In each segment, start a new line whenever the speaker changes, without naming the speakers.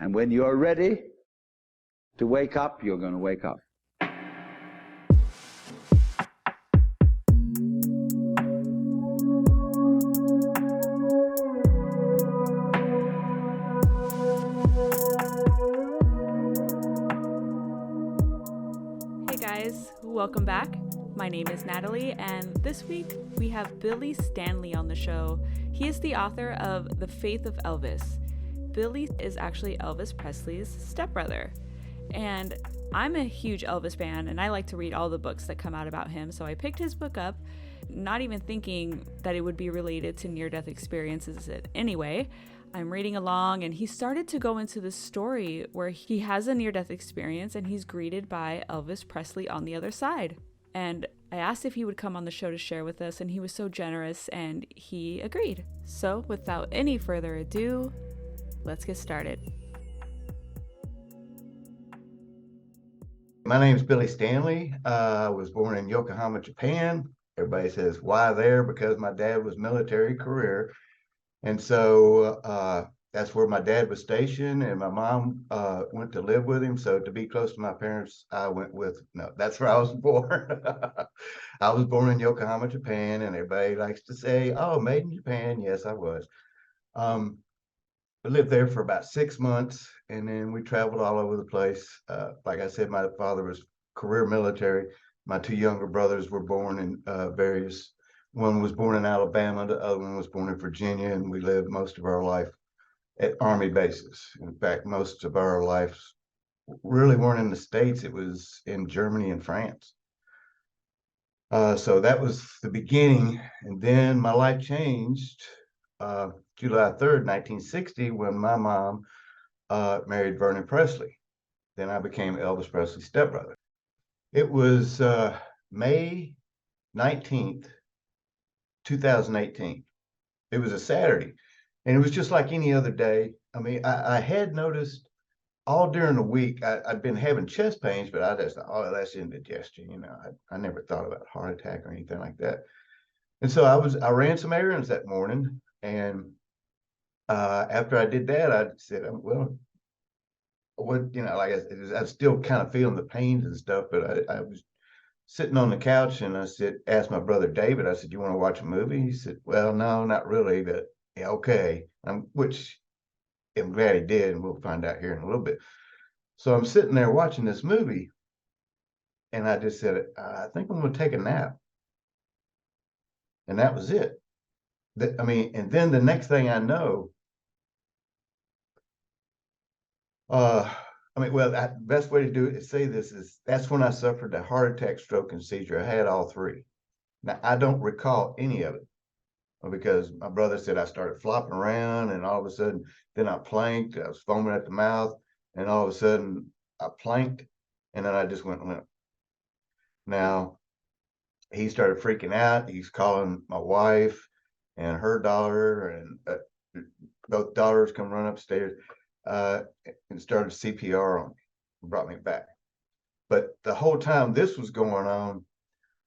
And when you're ready to wake up, you're going to wake up.
Hey guys, welcome back. My name is Natalie, and this week we have Billy Stanley on the show. He is the author of The Faith of Elvis. Billy is actually Elvis Presley's stepbrother. And I'm a huge Elvis fan, and I like to read all the books that come out about him, so I picked his book up, not even thinking that it would be related to near-death experiences anyway. I'm reading along, and he started to go into this story where he has a near-death experience, and he's greeted by Elvis Presley on the other side. And I asked if he would come on the show to share with us, and he was so generous, and he agreed. So without any further ado, let's get started.
My name is Billy Stanley. I was born in Yokohama, Japan. Everybody says, why there? Because my dad was military career. And so that's where my dad was stationed, and my mom went to live with him. So to be close to my parents, I went with, no, that's where I was born. I was born in Yokohama, Japan, and everybody likes to say, oh, made in Japan. Yes, I was. I lived there for about 6 months, and then we traveled all over the place. Like I said, my father was career military. My two younger brothers were born in various. One was born in Alabama, the other one was born in Virginia, and we lived most of our life at Army bases. In fact, most of our lives really weren't in the States. It was in Germany and France. So that was the beginning, and then my life changed July 3rd, 1960, when my mom married Vernon Presley. Then I became Elvis Presley's stepbrother. It was May 19th, 2018. It was a Saturday, and it was just like any other day. I mean, I had noticed all during the week I'd been having chest pains, but I just thought, oh, that's indigestion. You know, I never thought about a heart attack or anything like that. And so I ran some errands that morning, and after I did that, I said, well, what, you know, like I was still kind of feeling the pains and stuff, but I was sitting on the couch, and I asked my brother David, I said, you want to watch a movie? He said, well, no, not really, but yeah, okay. Which I'm glad he did, and we'll find out here in a little bit. So I'm sitting there watching this movie, and I just said, I think I'm going to take a nap. And that was it. I mean, and then the next thing I know, the best way to do it is say this is, that's when I suffered a heart attack, stroke, and seizure. I had all three. Now, I don't recall any of it because my brother said I started flopping around, and all of a sudden, then I planked. I was foaming at the mouth, and all of a sudden, I planked, and then I just went limp. Now, he started freaking out. He's calling my wife and her daughter, and both daughters come run upstairs and started CPR on me, brought me back. But the whole time this was going on,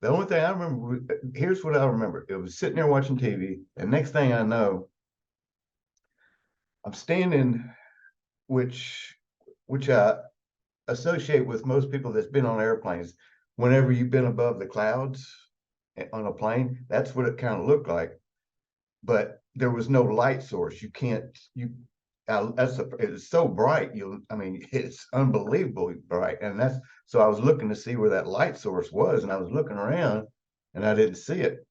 the only thing I remember, here's what I remember. It was sitting there watching TV, and next thing I know, I'm standing, which I associate with most people that's been on airplanes. Whenever you've been above the clouds on a plane, that's what it kind of looked like. But there was no light source. It's so bright. It's unbelievably bright. And so I was looking to see where that light source was, and I was looking around, and I didn't see it.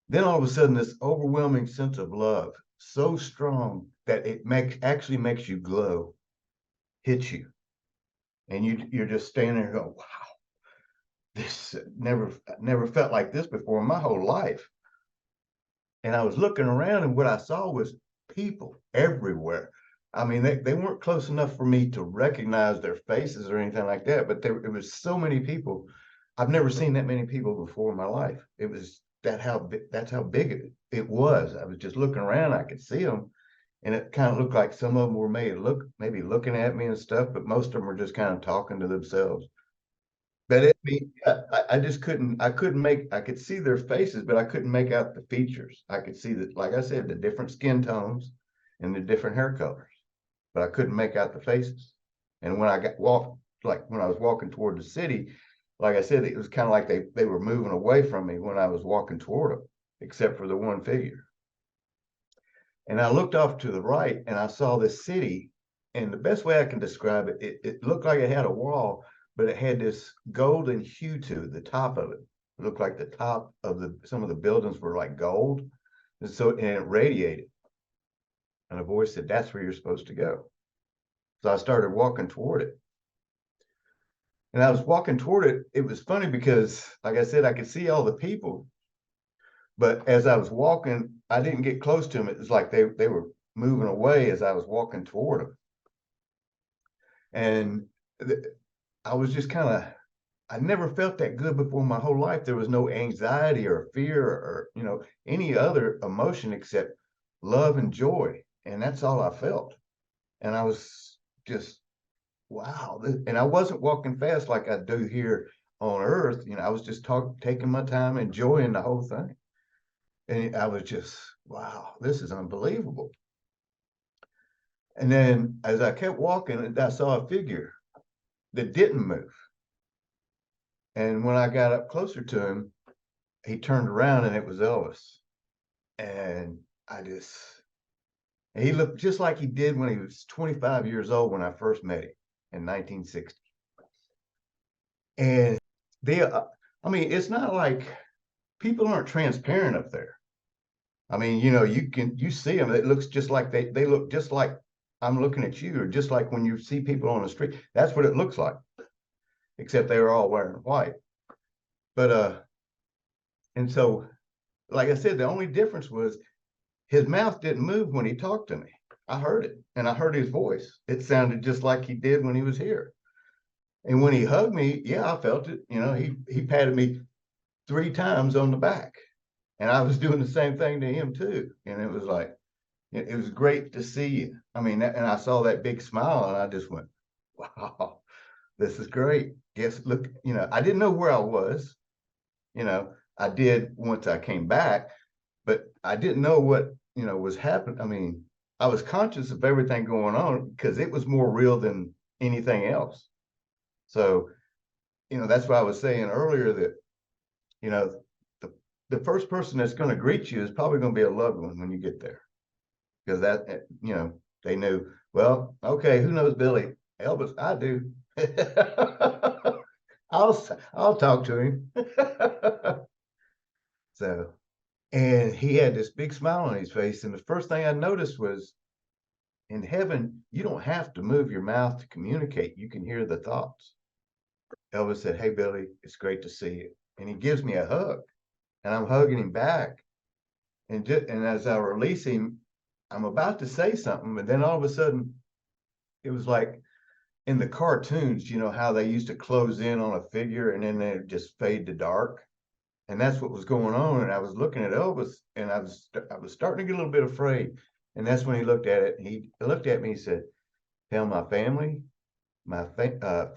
Then all of a sudden, this overwhelming sense of love, so strong that it actually makes you glow, hits you. And you're just standing there going, wow, this never felt like this before in my whole life. And I was looking around, and what I saw was people everywhere. I mean, they weren't close enough for me to recognize their faces or anything like that, but it was so many people. I've never seen that many people before in my life. It was that's how big it was. I was just looking around, I could see them, and it kind of looked like some of them were maybe looking at me and stuff, but most of them were just kind of talking to themselves. But I just couldn't. I could see their faces, but I couldn't make out the features. I could see that, like I said, the different skin tones and the different hair colors. but I couldn't make out the faces. And when I when I was walking toward the city, like I said, it was kind of like they were moving away from me when I was walking toward them, except for the one figure. And I looked off to the right and I saw this city. And the best way I can describe it, it looked like it had a wall, but it had this golden hue to the top of it. It looked like the top of some of the buildings were like gold. And it radiated. And a voice said, "That's where you're supposed to go." So I started walking toward it. And I was walking toward it. It was funny because, like I said, I could see all the people. But as I was walking, I didn't get close to them. It was like they were moving away as I was walking toward them. And I was just I never felt that good before my whole life. There was no anxiety or fear or, any other emotion except love and joy. And that's all I felt. And I was just, wow. And I wasn't walking fast like I do here on earth. I was just taking my time, enjoying the whole thing. And I was just, wow, this is unbelievable. And then as I kept walking, I saw a figure that didn't move. And when I got up closer to him, he turned around and it was Elvis. And he looked just like he did when he was 25 years old when I first met him in 1960. And it's not like people aren't transparent up there. I mean, you see them. It looks just like they look just like I'm looking at you, or just like when you see people on the street. That's what it looks like, except they were all wearing white. But and so, like I said, the only difference was his mouth didn't move when he talked to me. I heard it, and I heard his voice. It sounded just like he did when he was here. And when he hugged me, yeah, I felt it. He patted me 3 times on the back, and I was doing the same thing to him too. And it was like, it was great to see you. I mean, and I saw that big smile, and I just went, wow, this is great. Yes, look, I didn't know where I was. I did once I came back, but I didn't know what, was happening. I mean, I was conscious of everything going on because it was more real than anything else. So, that's why I was saying earlier that, the first person that's going to greet you is probably going to be a loved one when you get there. Because that, they knew, well, okay, who knows Billy? Elvis, I do. I'll talk to him. So, and he had this big smile on his face. And the first thing I noticed was, in heaven, you don't have to move your mouth to communicate. You can hear the thoughts. Elvis said, "Hey, Billy, it's great to see you." And he gives me a hug, and I'm hugging him back. And as I release him, I'm about to say something, but then all of a sudden, it was like in the cartoons, how they used to close in on a figure and then they just fade to dark. And that's what was going on. And I was looking at Elvis, and I was starting to get a little bit afraid. And that's when he looked at it. And he looked at me, he said, "Tell my family, my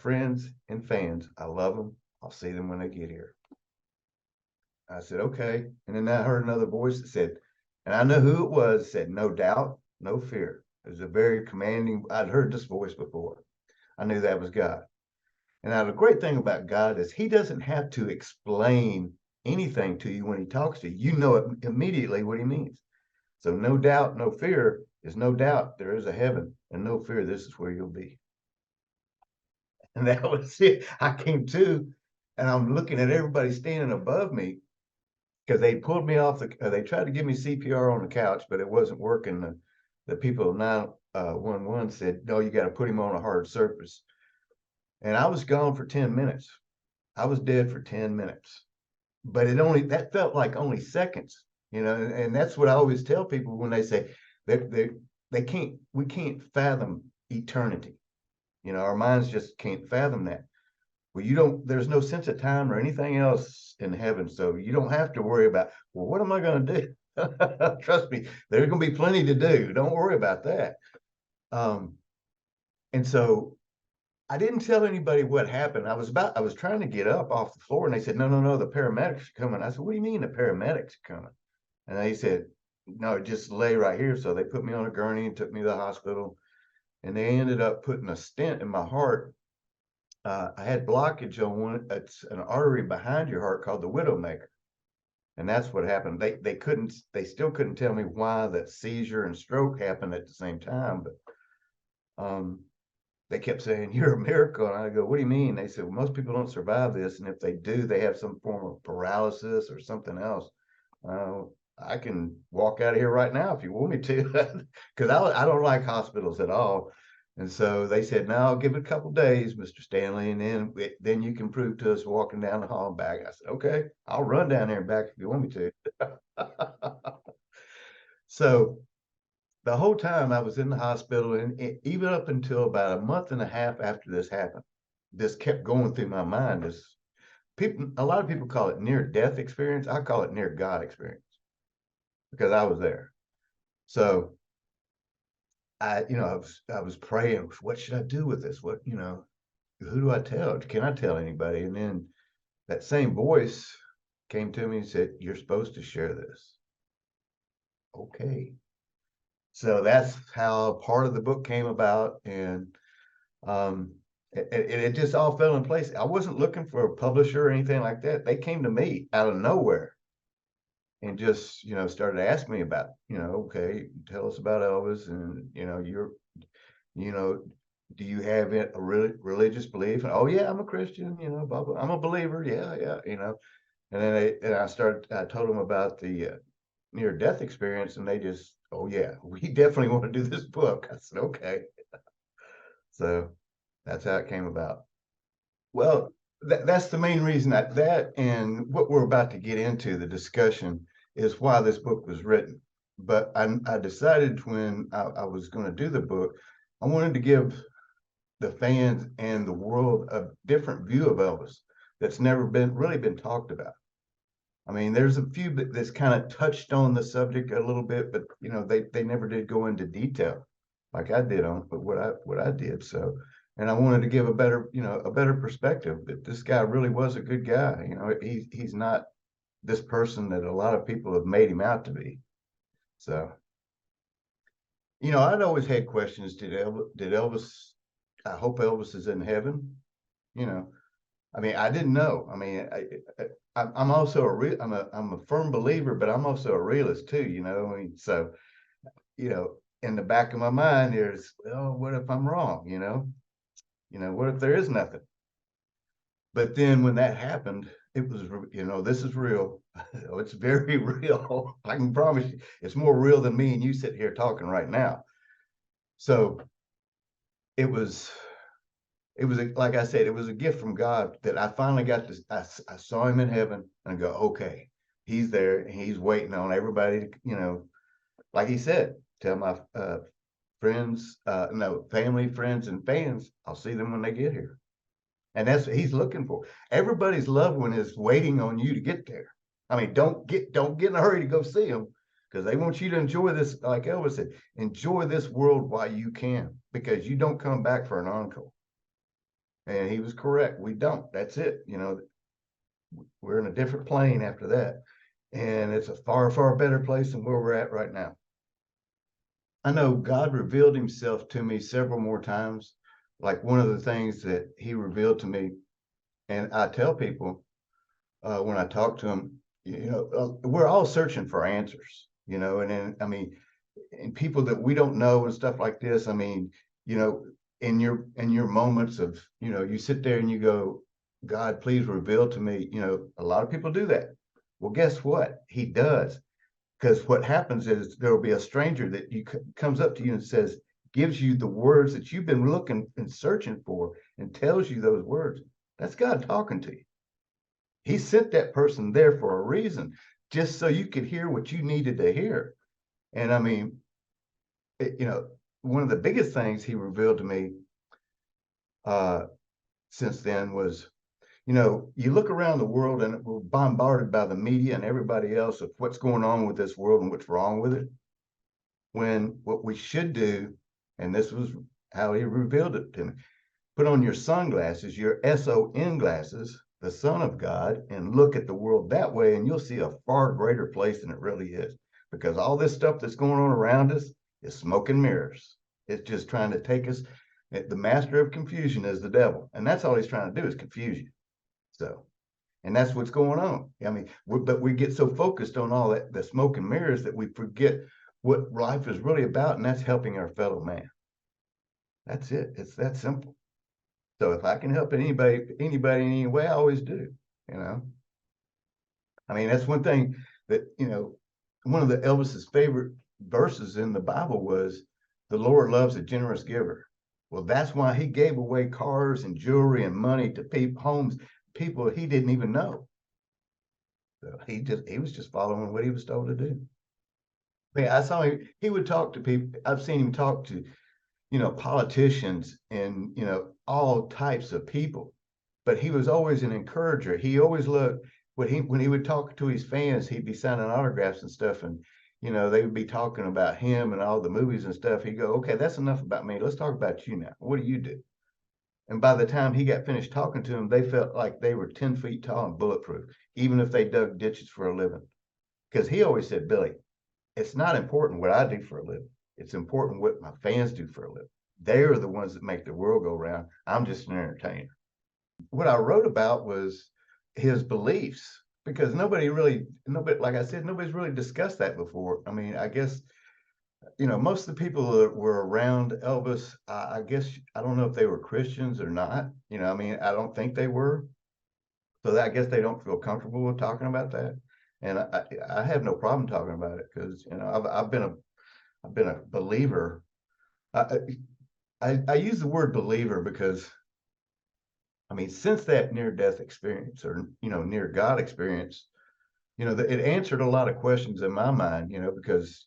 friends and fans, I love them. I'll see them when they get here." I said, "Okay." And then I heard another voice that said, and I know who it was, said, "No doubt, no fear." It was a very commanding. I'd heard this voice before. I knew that was God. And now the great thing about God is he doesn't have to explain anything to you when he talks to you. You know it immediately what he means. So no doubt, no fear is no doubt there is a heaven, and no fear, this is where you'll be. And that was it. I came to, and I'm looking at everybody standing above me, because they pulled me off they tried to give me CPR on the couch, but it wasn't working. The people of 911 said, "No, you got to put him on a hard surface." And I was gone for 10 minutes. I was dead for 10 minutes, but that felt like only seconds, and that's what I always tell people when they say that we can't fathom eternity. Our minds just can't fathom that. Well, there's no sense of time or anything else in heaven. So you don't have to worry about, well, what am I going to do? Trust me, there's going to be plenty to do. Don't worry about that. And so I didn't tell anybody what happened. I was trying to get up off the floor, and they said, no, the paramedics are coming. I said, "What do you mean the paramedics are coming?" And they said, "No, just lay right here." So they put me on a gurney and took me to the hospital. and they ended up putting a stent in my heart. I had blockage on one, it's an artery behind your heart called the widowmaker. And that's what happened. They still couldn't tell me why that seizure and stroke happened at the same time, but they kept saying, "You're a miracle." And I go, "What do you mean?" They said, "Well, most people don't survive this. And if they do, they have some form of paralysis or something else." I can walk out of here right now if you want me to, because I don't like hospitals at all. And so they said, "No, I'll give it a couple of days, Mr. Stanley, and then you can prove to us walking down the hall and back." I said, "Okay, I'll run down there and back if you want me to." So the whole time I was in the hospital, and even up until about a month and a half after this happened, this kept going through my mind. A lot of people call it near-death experience. I call it near-God experience because I was there. So I was praying, what should I do with this? Who do I tell? Can I tell anybody? And then that same voice came to me and said, "You're supposed to share this." Okay. So that's how part of the book came about. And it just all fell in place. I wasn't looking for a publisher or anything like that. They came to me out of nowhere and just, started asking me about, okay, tell us about Elvis, and, do you have a religious belief? And, "Oh yeah, I'm a Christian, blah, blah. I'm a believer." Yeah. And then I told them about the near-death experience, and they just, "Oh yeah, we definitely want to do this book." I said, "Okay." So that's how it came about. Well, that's the main reason that and what we're about to get into, the discussion, is why this book was written. But I decided when I was going to do the book, I wanted to give the fans and the world a different view of Elvis that's never really been talked about. I mean, there's a few that's kind of touched on the subject a little bit, but they never did go into detail like I did on what I did. So, and I wanted to give a better perspective that this guy really was a good guy. He's not this person that a lot of people have made him out to be. So, I'd always had questions. Did Elvis? I hope Elvis is in heaven. I mean, I didn't know. I mean, I'm also I'm a firm believer, but I'm also a realist too. I mean, so in the back of my mind, there's, well, what if I'm wrong? What if there is nothing? But then when that happened, it was, this is real. It's very real. I can promise you, it's more real than me and you sitting here talking right now. So it was like I said, it was a gift from God that I finally got to. I saw him in heaven and I go, okay, he's there and he's waiting on everybody to, like he said, tell my family, friends, and fans, I'll see them when they get here. And that's what he's looking for. Everybody's loved one is waiting on you to get there. I mean, don't get in a hurry to go see them, because they want you to enjoy this, like Elvis said, enjoy this world while you can, because you don't come back for an encore. And he was correct. We don't. That's it. We're in a different plane after that. And it's a far, far better place than where we're at right now. I know God revealed himself to me several more times. Like one of the things that he revealed to me, and I tell people when I talk to them, we're all searching for answers, and then, I mean, and people that we don't know and stuff like this. I mean, in your moments of, you sit there and you go, "God, please reveal to me." A lot of people do that. Well, guess what? He does. Because what happens is there will be a stranger that comes up to you and gives you the words that you've been looking and searching for, and tells you those words. That's God talking to you. He sent that person there for a reason, just so you could hear what you needed to hear. And I mean, one of the biggest things he revealed to me since then was, you look around the world and we're bombarded by the media and everybody else of what's going on with this world and what's wrong with it. When what we should do, and this was how he revealed it to me, put on your sunglasses, your SON glasses, the Son of God, and look at the world that way, and you'll see a far greater place than it really is. Because all this stuff that's going on around us is smoke and mirrors. It's just trying to take us. The master of confusion is the devil, and that's all he's trying to do is confuse you. So, and that's what's going on. I mean, but we get so focused on all that, the smoke and mirrors, that we forget what life is really about, and that's helping our fellow man. That's it. It's that simple. So if I can help anybody in any way, I always do. You know, I mean, that's one thing that, you know, one of the Elvis's favorite verses in the Bible was, "The Lord loves a generous giver." Well, that's why he gave away cars and jewelry and money to people, homes, people he didn't even know. So he was just following what he was told to do. I mean, I saw him, he would talk to people. I've seen him talk to, you know, politicians and, you know, all types of people. But he was always an encourager. He always looked, when he would talk to his fans, he'd be signing autographs and stuff, and you know, they would be talking about him and all the movies and stuff. He'd go, "Okay, that's enough about me. Let's talk about you now. What do you do?" And by the time he got finished talking to them, they felt like they were 10 feet tall and bulletproof, even if they dug ditches for a living. Because he always said, "Billy, it's not important what I do for a living. It's important what my fans do for a living. They're the ones that make the world go round. I'm just an entertainer." What I wrote about was his beliefs, because nobody, like I said, nobody's really discussed that before. I mean, I guess, you know, most of the people that were around Elvis, I guess, I don't know if they were Christians or not. You know, I mean, I don't think they were. So I guess they don't feel comfortable with talking about that. And I have no problem talking about it, because, you know, I've been a believer. I use the word believer because, I mean, since that near-death experience, or, you know, near God experience, you know, it answered a lot of questions in my mind, you know, because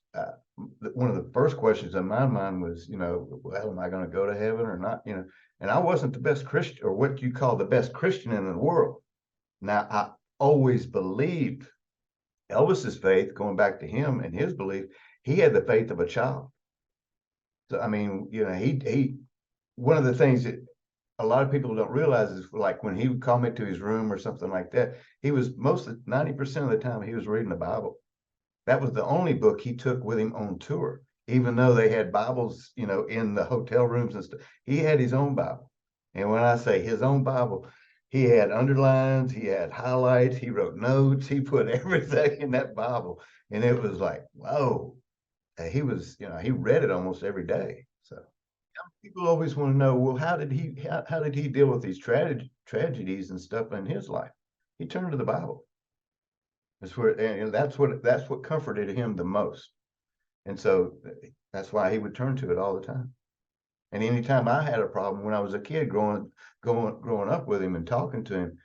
one of the first questions in my mind was, you know, well, am I going to go to heaven or not? You know, and I wasn't the best Christian, or what you call the best Christian in the world. Now, I always believed Elvis's faith, going back to him and his belief, he had the faith of a child. So, I mean, you know, one of the things that a lot of people don't realize is, like, when he would call me to his room or something like that, he was 90% of the time he was reading the Bible. That was the only book he took with him on tour, even though they had Bibles, you know, in the hotel rooms and stuff. He had his own Bible. And when I say his own Bible, he had underlines, he had highlights, he wrote notes, he put everything in that Bible. And it was like, whoa, he was, you know, he read it almost every day. So people always want to know, well, how did he deal with these tragedies and stuff in his life? He turned to the Bible. That's what comforted him the most. And so that's why he would turn to it all the time. And anytime I had a problem when I was a kid, growing up with him and talking to him,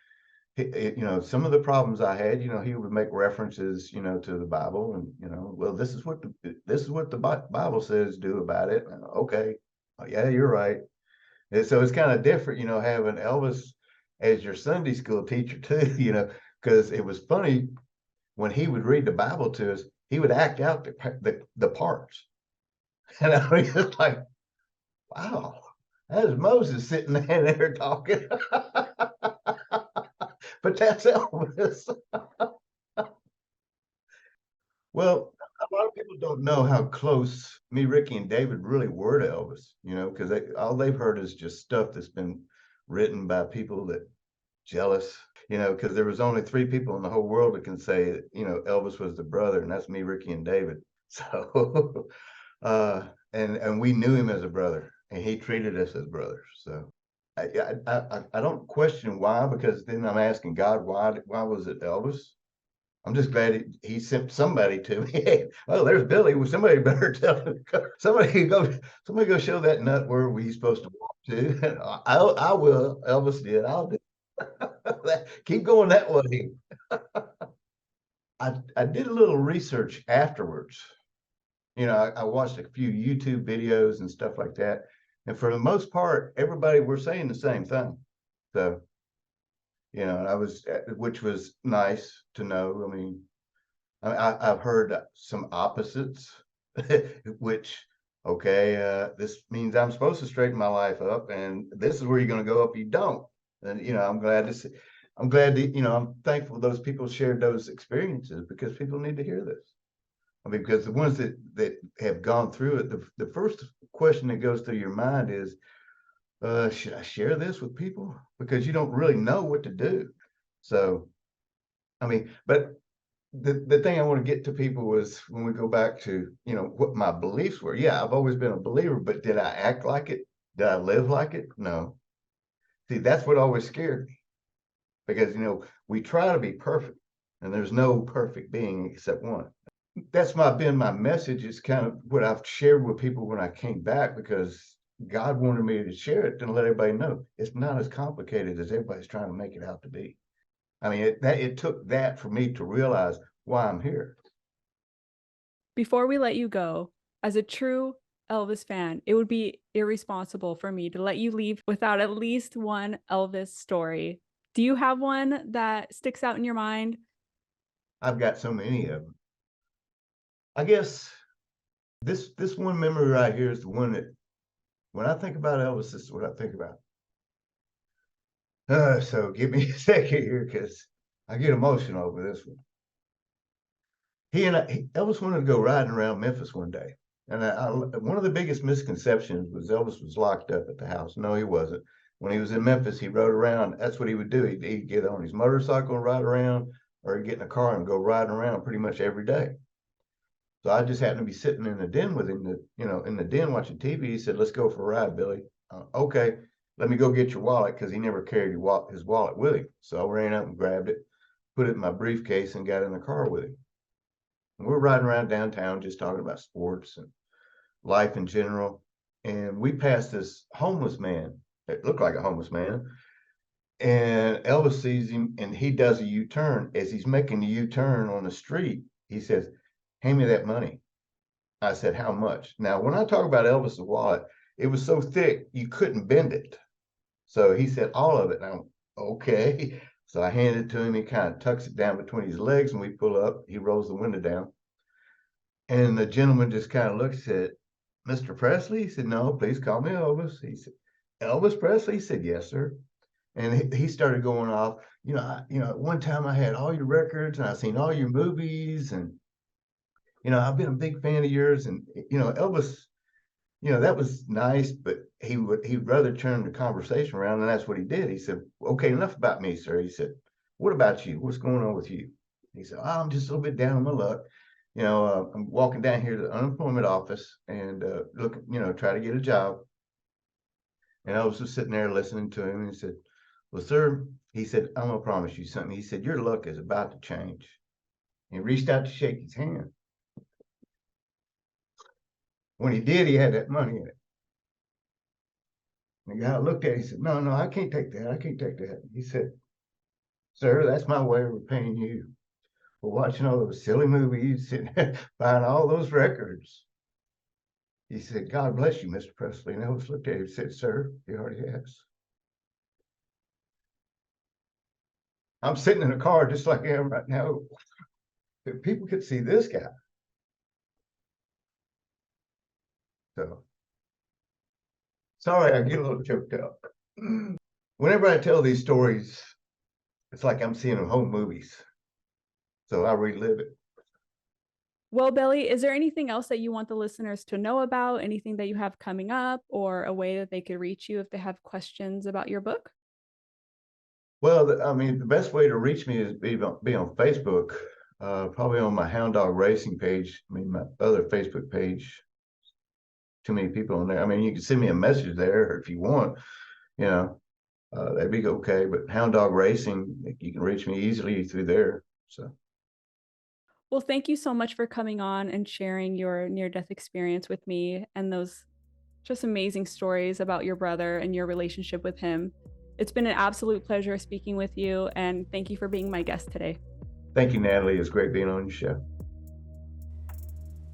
you know, some of the problems I had, you know, he would make references, you know, to the Bible, and, you know, well, this is what the Bible says do about it. Okay, oh, yeah, you're right. And so it's kind of different, you know, having Elvis as your Sunday school teacher too, you know, because it was funny when he would read the Bible to us, he would act out the parts. And I was just like, wow, that is Moses sitting there talking. But that's Elvis. Well, a lot of people don't know how close me, Ricky, and David really were to Elvis, you know, because all they've heard is just stuff that's been written by people that jealous, you know, because there was only 3 people in the whole world that can say that, you know, Elvis was the brother, and that's me, Ricky, and David. So, and we knew him as a brother, and he treated us as brothers. So I don't question why, because then I'm asking God, why was it Elvis? I'm just glad he sent somebody to me. Hey, oh, there's Billy. Well, somebody better tell him. Somebody go show that nut where he's supposed to walk to. I will. Elvis did. I'll do. Keep going that way. I did a little research afterwards. You know, I watched a few YouTube videos and stuff like that. And for the most part, everybody were saying the same thing. So, you know, which was nice to know. I mean, I've heard some opposites, which, okay, this means I'm supposed to straighten my life up, and this is where you're going to go if you don't. And, you know, I'm glad that, you know, I'm thankful those people shared those experiences, because people need to hear this. I mean, because the ones that have gone through it, the first question that goes through your mind is, should I share this with people? Because you don't really know what to do. So, I mean, but the thing I want to get to people was when we go back to, what my beliefs were. Yeah, I've always been a believer, but did I act like it? Did I live like it? No. See, that's what always scared me, because, we try to be perfect, and there's no perfect being except one. That's been my message. It's kind of what I've shared with people when I came back, because God wanted me to share it and let everybody know it's not as complicated as everybody's trying to make it out to be. I mean, it took that for me to realize why I'm here.
Before we let you go, as a true Elvis fan, it would be irresponsible for me to let you leave without at least one Elvis story. Do you have one that sticks out in your mind?
I've got so many of them. I guess this one memory right here is the one that, when I think about Elvis, this is what I think about. So give me a second here, because I get emotional over this one. Elvis wanted to go riding around Memphis one day. And one of the biggest misconceptions was Elvis was locked up at the house. No, he wasn't. When he was in Memphis, he rode around. That's what he would do. He'd get on his motorcycle and ride around, or he'd get in a car and go riding around pretty much every day. So I just happened to be sitting in the den with him, in the den watching TV. He said, "Let's go for a ride, Billy." Okay, let me go get your wallet, because he never carried his wallet with him. So I ran up and grabbed it, put it in my briefcase, and got in the car with him. And we're riding around downtown just talking about sports and life in general. And we passed this homeless man. It looked like a homeless man. And Elvis sees him, and he does a U-turn. As he's making the U-turn on the street, he says, "Hand me that money." I said, "How much?" Now, when I talk about Elvis's wallet, it was so thick you couldn't bend it. So he said, "All of it." And I'm, okay. So I handed it to him. He kind of tucks it down between his legs, and we pull up. He rolls the window down. And the gentleman just kind of looks at "Mr. Presley?" He said, "No, please call me Elvis." He said, "Elvis Presley?" He said, "Yes, sir." And he started going off, at one time I had all your records, and I've seen all your movies, and, I've been a big fan of yours. And, Elvis, that was nice, but he'd rather turn the conversation around, and that's what he did. He said, "Okay, enough about me, sir." He said, "What about you? What's going on with you?" He said, "Oh, I'm just a little bit down on my luck. I'm walking down here to the unemployment office and try to get a job." And I was just sitting there listening to him, and he said, "Well, sir," he said, "I'm gonna promise you something." He said, "Your luck is about to change." And he reached out to shake his hand. When he did, he had that money in it. And the guy looked at it, he said, "No, I can't take that. I can't take that." He said, "Sir, that's my way of repaying you for watching all those silly movies and buying all those records." He said, "God bless you, Mr. Presley." And Elvis looked at him and said, "Sir, he already has." I'm sitting in a car just like I am right now. If people could see this guy. So, sorry, I get a little choked up. Whenever I tell these stories, it's like I'm seeing home movies. So I relive it.
Well, Billy, is there anything else that you want the listeners to know about? Anything that you have coming up, or a way that they could reach you if they have questions about your book?
Well, the best way to reach me is be on Facebook, probably on my Hound Dog Racing page. My other Facebook page. Too many people on there. You can send me a message there if you want. That'd be okay. But Hound Dog Racing, you can reach me easily through there. So.
Well, thank you so much for coming on and sharing your near-death experience with me and those just amazing stories about your brother and your relationship with him. It's been an absolute pleasure speaking with you, and thank you for being my guest today.
Thank you, Natalie. It's great being on your show.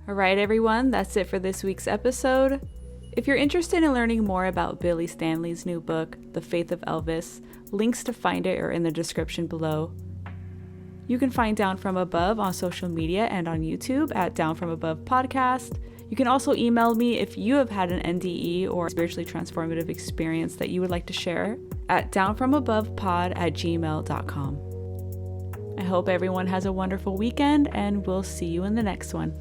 All right, everyone, that's it for this week's episode. If you're interested in learning more about Billy Stanley's new book, The Faith of Elvis, links to find it are in the description below. You can find Down From Above on social media and on YouTube at Downfromabovepod. You can also email me if you have had an NDE or spiritually transformative experience that you would like to share at downfromabovepod@gmail.com. I hope everyone has a wonderful weekend, and we'll see you in the next one.